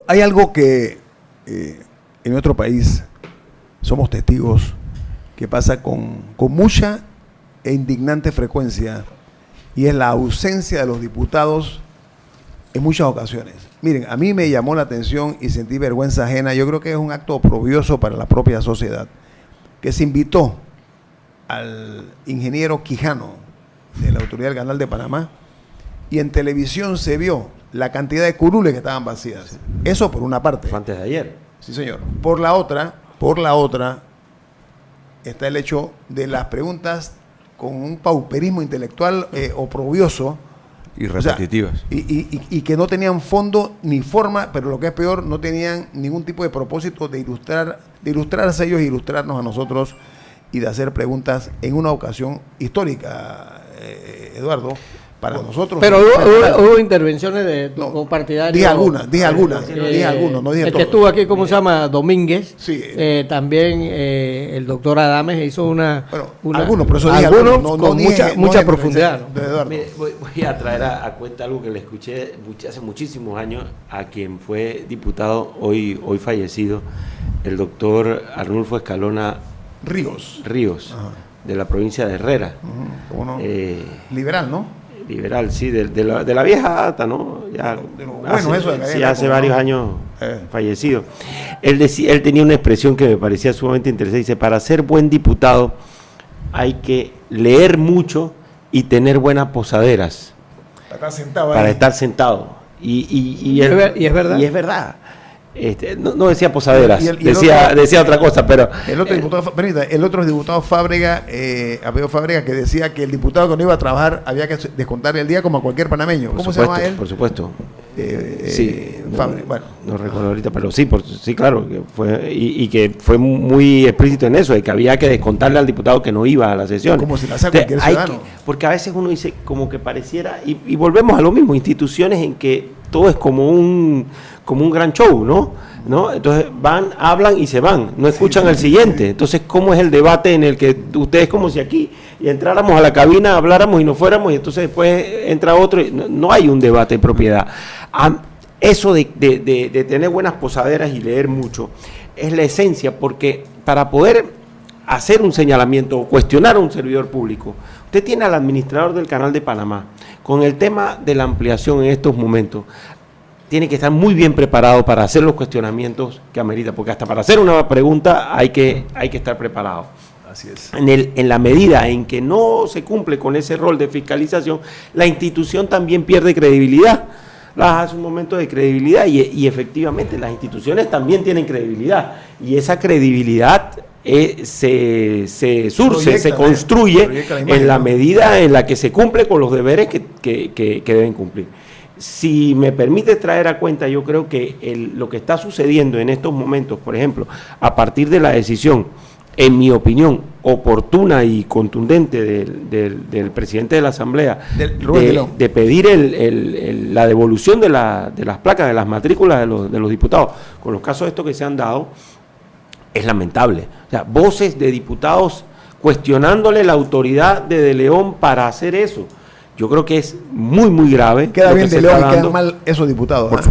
Hay algo que en nuestro país somos testigos que pasa con mucha e indignante frecuencia, y es la ausencia de los diputados en muchas ocasiones. Miren, a mí me llamó la atención y sentí vergüenza ajena. Yo creo que es un acto oprobioso para la propia sociedad, que se invitó al ingeniero Quijano de la Autoridad del Canal de Panamá, y en televisión se vio la cantidad de curules que estaban vacías. Eso por una parte. Fue antes de ayer. Sí, señor. Por la otra está el hecho de las preguntas con un pauperismo intelectual oprobioso. Y repetitivas. O sea, y que no tenían fondo ni forma, pero lo que es peor, no tenían ningún tipo de propósito de ilustrarse ellos, ilustrarnos a nosotros, y de hacer preguntas en una ocasión histórica, Eduardo, para nosotros. Pero hubo intervenciones de partidarios. Dije algunos, no dije el todos. que estuvo aquí, ¿cómo se llama? Domínguez. Sí. También el doctor Adames hizo una algunos, pero eso dije algunos no con mucha profundidad. Mire, voy a traer a cuenta algo que le escuché hace muchísimos años a quien fue diputado, hoy fallecido, el doctor Arnulfo Escalona Ríos, Ajá. de la provincia de Herrera. ¿Cómo no? Liberal, ¿no? Liberal, sí, de la vieja data, ¿no? Ya hace varios años fallecido. Él tenía una expresión que me parecía sumamente interesante. Dice, para ser buen diputado hay que leer mucho y tener buenas posaderas. Para estar sentado. Y es verdad. Y es verdad. No decía posaderas, decía otra cosa, pero el otro diputado Fábrega, Apellido Fábrega, que decía que el diputado que no iba a trabajar había que descontar el día como a cualquier panameño. ¿Cómo se llama él? Por supuesto. Sí, bueno, no recuerdo ahorita, pero sí, claro, que fue y que fue muy explícito en eso, de que había que descontarle al diputado que no iba a la sesión. Como si la hace cualquier ciudadano. Porque a veces uno dice como que pareciera, y volvemos a lo mismo, instituciones en que todo es como un gran show, ¿no? Entonces hablan y se van, no escuchan al siguiente. Entonces, ¿cómo es el debate en el que ustedes, como si aquí y entráramos a la cabina, habláramos y nos fuéramos, y entonces después entra otro? No hay un debate en propiedad. Eso de tener buenas posaderas y leer mucho es la esencia, porque para poder hacer un señalamiento o cuestionar a un servidor público, usted tiene al administrador del Canal de Panamá con el tema de la ampliación en estos momentos. Tiene que estar muy bien preparado para hacer los cuestionamientos que amerita, porque hasta para hacer una pregunta hay que estar preparado. Así es. En la medida en que no se cumple con ese rol de fiscalización, la institución también pierde credibilidad. Hace un momento de credibilidad y efectivamente las instituciones también tienen credibilidad, y esa credibilidad se construye en la medida en la que se cumple con los deberes que deben cumplir. Si me permite traer a cuenta, yo creo que lo que está sucediendo en estos momentos, por ejemplo, a partir de la decisión, en mi opinión, oportuna y contundente del presidente de la Asamblea, de pedir la devolución de las placas, de las matrículas de los diputados, con los casos estos que se han dado, es lamentable. O sea, voces de diputados cuestionándole la autoridad de León para hacer eso. Yo creo que es muy, muy grave. Queda bien de León y quedan mal esos diputados. Por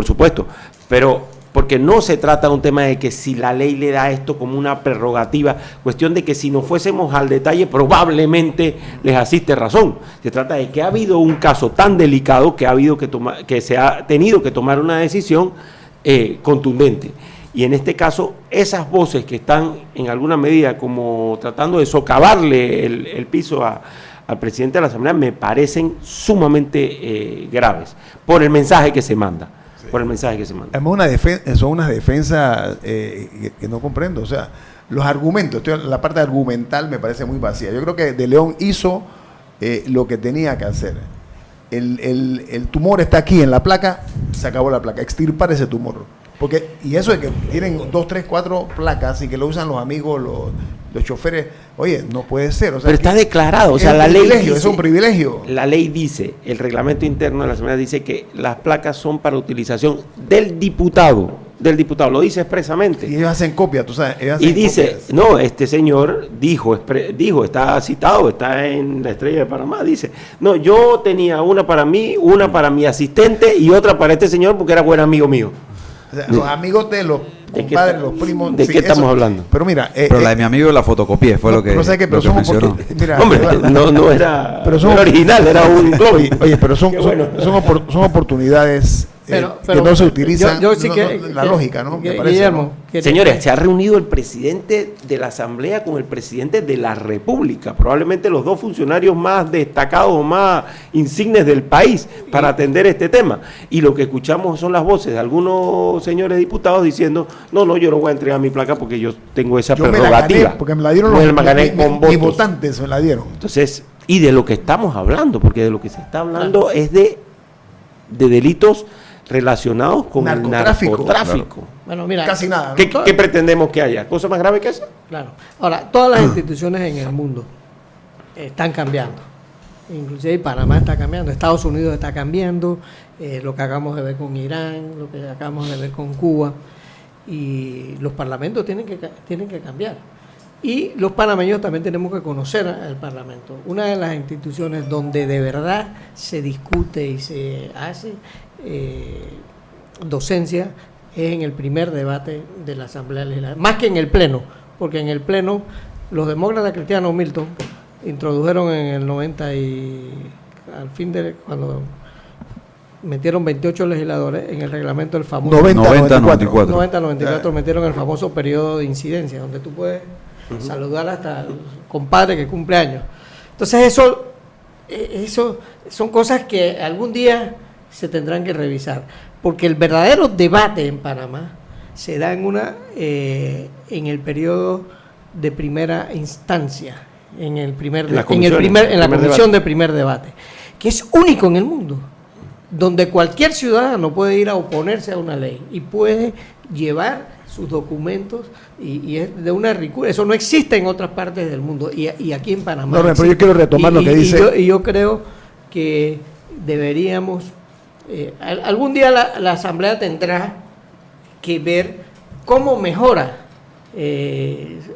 supuesto. Pero porque no se trata de un tema de que si la ley le da esto como una prerrogativa, cuestión de que si nos fuésemos al detalle probablemente les asiste razón. Se trata de que ha habido un caso tan delicado que se ha tenido que tomar una decisión contundente. Y en este caso, esas voces que están en alguna medida como tratando de socavarle el piso al presidente de la Asamblea me parecen sumamente graves por el mensaje que se manda. Sí. Por el mensaje que se manda. Son unas defensas que no comprendo. O sea, los argumentos, la parte argumental me parece muy vacía. Yo creo que De León hizo lo que tenía que hacer. El tumor está aquí en la placa, se acabó la placa. Extirpar ese tumor. Y eso de que tienen 2, 3, 4 placas y que lo usan los amigos, los choferes, oye, no puede ser. O sea, pero está declarado, o sea, la ley dice, es un privilegio. La ley dice, el reglamento interno de la Asamblea dice que las placas son para utilización del diputado, lo dice expresamente. Y ellos hacen copia, tú sabes. Y dice, copias. No, este señor dijo, está citado, está en la Estrella de Panamá, dice, no, yo tenía una para mí, una para mi asistente y otra para este señor porque era buen amigo mío. O sea, los amigos de los compadres, los primos. ¿De qué estamos hablando? Pero mira. Pero la de mi amigo la fotocopié, fue lo que. Pero, ¿sabes qué? Pero lo que son mencionó. mira, Hombre, no era, pero no era original, era un globo. Oye, pero son Bueno. oportunidades Pero que no se utilizan. yo sí La lógica, ¿no? Me parece, Guillermo, ¿no? Señores, se ha reunido el presidente de la Asamblea con el presidente de la República, probablemente los dos funcionarios más destacados, más insignes del país para atender este tema. Y lo que escuchamos son las voces de algunos señores diputados diciendo, no, yo no voy a entregar mi placa porque yo tengo esa Yo me la prerrogativa. gané porque me la dieron No, los me la gané con mis votos. votantes, me la dieron. Entonces, y de lo que estamos hablando, porque de lo que se está hablando es de delitos relacionados con Narcotráfico. el narcotráfico. Bueno, mira, Casi nada, ¿no? ¿Qué pretendemos que haya? ¿Cosa más grave que esa? claro. Ahora, todas las instituciones en el mundo están cambiando. Inclusive Panamá está cambiando, Estados Unidos está cambiando, lo que acabamos de ver con Irán, lo que acabamos de ver con Cuba, y los parlamentos tienen que cambiar. Y los panameños también tenemos que conocer al Parlamento. Una de las instituciones donde de verdad se discute y se hace docencia es en el primer debate de la Asamblea Legislativa, más que en el Pleno, porque en el Pleno los demócratas cristianos Milton introdujeron en el 90 y al fin de cuando metieron 28 legisladores en el reglamento del famoso 90-94. metieron el famoso periodo de incidencia, donde tú puedes saludar hasta el compadre que cumple años. Entonces eso son cosas que algún día se tendrán que revisar, porque el verdadero debate en Panamá se da en el periodo de primera instancia, en la comisión de primer debate, que es único en el mundo, donde cualquier ciudadano puede ir a oponerse a una ley y puede llevar sus documentos y es de una ricura. Eso no existe en otras partes del mundo y aquí en Panamá. No, pero yo quiero retomar lo que dice. Yo creo que deberíamos, algún día la Asamblea tendrá que ver cómo mejora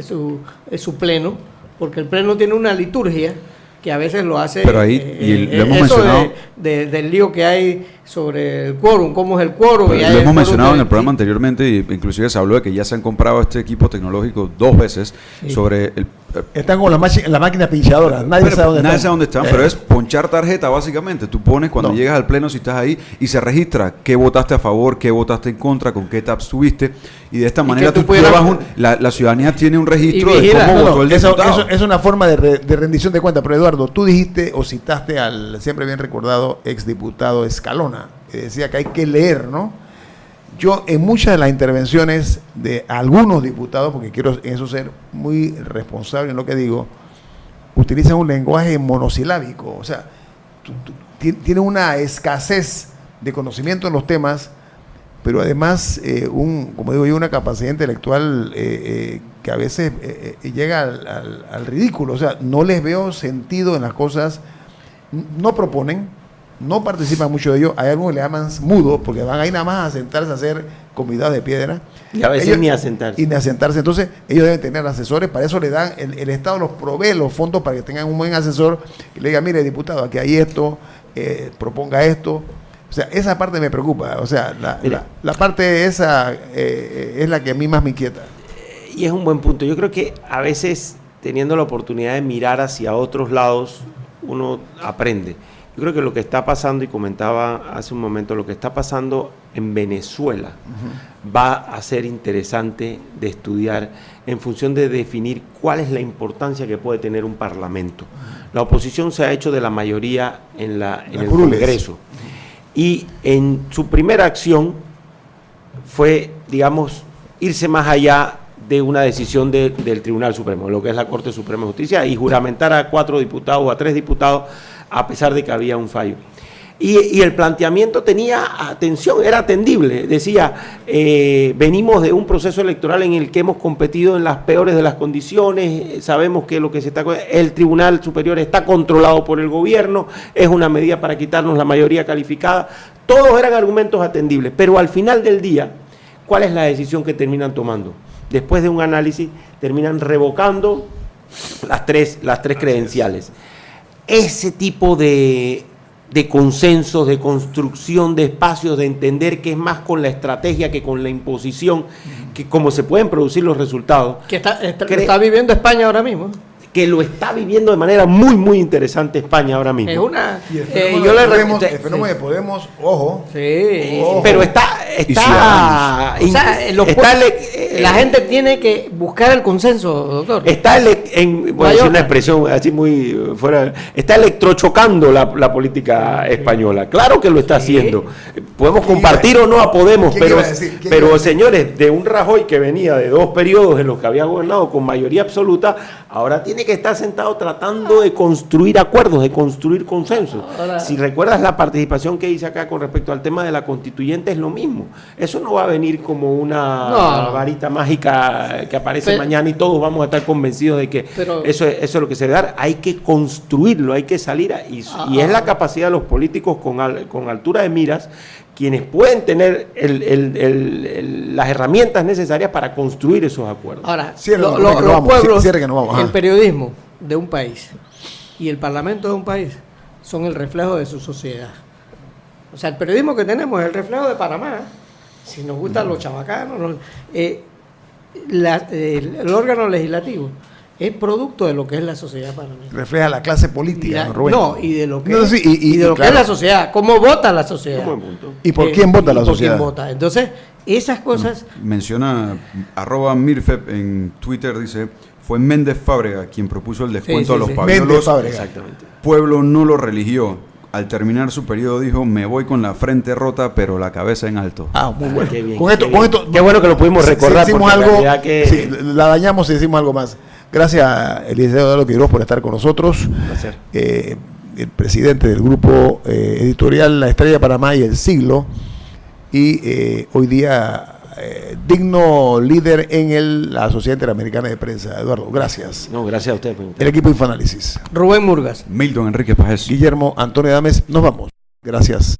su pleno, porque el pleno tiene una liturgia que a veces lo hace, pero ahí y lo hemos eso mencionado del lío que hay sobre el quórum, cómo es el quórum. Lo hemos mencionado en el programa anteriormente, y inclusive se habló de que ya se han comprado este equipo tecnológico 2 veces sobre el... Están con la máquina pinchadora, nadie sabe dónde están. Pero es ponchar tarjeta básicamente. Tú pones cuando llegas al pleno, si estás ahí, y se registra qué votaste a favor, qué votaste en contra, con qué te abstuviste, y de esta manera tú llevas la ciudadanía tiene un registro de cómo votó el diputado. Eso es una forma de rendición de cuentas. Pero Eduardo, tú dijiste o citaste al siempre bien recordado exdiputado Escalona, que decía que hay que leer, ¿no? Yo en muchas de las intervenciones de algunos diputados, porque quiero en eso ser muy responsable en lo que digo, utilizan un lenguaje monosilábico, o sea, tienen una escasez de conocimiento en los temas, pero además, como digo yo, una capacidad intelectual que a veces llega al ridículo. O sea, no les veo sentido en las cosas, no proponen, no participan mucho de ellos. Hay algunos que le llaman mudo, porque van ahí nada más a sentarse a hacer comidas de piedra. Y a veces ni a sentarse. Y ni a sentarse. Entonces, ellos deben tener asesores, para eso le dan, el Estado los provee los fondos para que tengan un buen asesor, que le diga, mire, diputado, aquí hay esto, proponga esto. O sea, esa parte me preocupa. O sea, la parte esa es la que a mí más me inquieta. Y es un buen punto. Yo creo que a veces, teniendo la oportunidad de mirar hacia otros lados, uno aprende. Yo creo que lo que está pasando, y comentaba hace un momento, lo que está pasando en Venezuela va a ser interesante de estudiar en función de definir cuál es la importancia que puede tener un parlamento. La oposición se ha hecho de la mayoría en el Congreso. Y en su primera acción fue, digamos, irse más allá de una decisión del Tribunal Supremo, lo que es la Corte Suprema de Justicia, y juramentar a 4 diputados o a 3 diputados, a pesar de que había un fallo. Y el planteamiento tenía atención, era atendible. Decía, venimos de un proceso electoral en el que hemos competido en las peores de las condiciones, sabemos que lo que se está... El Tribunal Superior está controlado por el gobierno, es una medida para quitarnos la mayoría calificada. Todos eran argumentos atendibles, pero al final del día, ¿cuál es la decisión que terminan tomando? Después de un análisis, terminan revocando las tres credenciales. Ese tipo de de consensos, de construcción de espacios, de entender que es más con la estrategia que con la imposición, que cómo se pueden producir los resultados. Que está viviendo España ahora mismo. Que lo está viviendo de manera muy, muy interesante España ahora mismo. Es una... Y el fenómeno, el fenómeno de Podemos, ojo. Sí. Ojo. Pero está la gente tiene que buscar el consenso, doctor. voy a decir una expresión así muy fuera, está electrochocando la política española. Claro que lo está haciendo. Podemos compartir o no a Podemos, pero señores, de un Rajoy que venía de 2 periodos en los que había gobernado con mayoría absoluta, ahora tiene que estar sentado tratando de construir acuerdos, de construir consensos. Si recuerdas la participación que hice acá con respecto al tema de la constituyente, es lo mismo. Eso no va a venir como una varita mágica que aparece mañana y todos vamos a estar convencidos de que eso es lo que se debe dar. Hay que construirlo, hay que salir y es la capacidad de los políticos con altura de miras quienes pueden tener las herramientas necesarias para construir esos acuerdos. Ahora, los pueblos, el periodismo de un país y el parlamento de un país son el reflejo de su sociedad. O sea, el periodismo que tenemos es el reflejo de Panamá. Si nos gustan los chabacanos, el órgano legislativo es producto de lo que es la sociedad panameña. Refleja la clase política, y de lo que, que es la sociedad, cómo vota la sociedad. ¿Y por quién vota la sociedad? ¿Por quién vota? Entonces, esas cosas... Menciona @Mirfep en Twitter, dice, fue Méndez Fábrega quien propuso el descuento a los pabellones. Exactamente. Pueblo no lo religió. Al terminar su periodo dijo, me voy con la frente rota, pero la cabeza en alto. Muy bueno. Qué bien, con esto, qué bueno que lo pudimos recordar. Si decimos algo, la dañamos y decimos algo más. Gracias, Eliseo Eduardo Quiroz, por estar con nosotros. Un placer. El presidente del grupo editorial La Estrella de Panamá y El Siglo. Y hoy día digno líder en la Sociedad Interamericana de Prensa. Eduardo, gracias. No, gracias a usted. El equipo Infoanálisis. Rubén Murgas. Milton Enrique Pajés. Guillermo Antonio Dames. Nos vamos. Gracias.